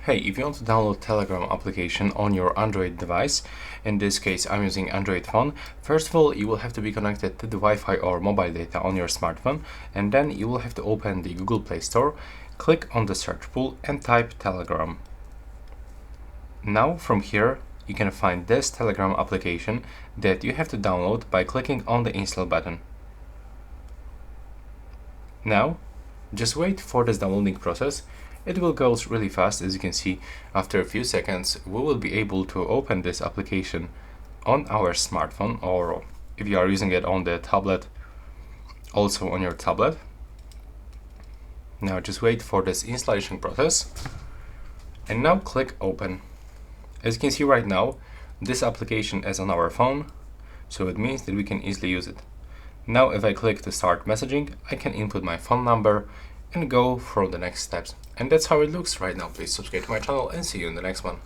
Hey, if you want to download Telegram application on your Android device, in this case I'm using Android phone, first of all you will have to be connected to the Wi-Fi or mobile data on your smartphone, and then you will have to open the Google Play Store, click on the search pool and type Telegram. Now from here you can find this Telegram application that you have to download by clicking on the install button. Now just wait for this downloading process. It will go really fast. As you can see, after a few seconds we will be able to open this application on our smartphone, or if you are using it on the tablet, also on your tablet. Now just wait for this installation process and now click open. As you can see right now, this application is on our phone, so it means that we can easily use it. Now if I click to start messaging, I can input my phone number and go through the next steps. And that's how it looks right now. Please subscribe to my channel and see you in the next one.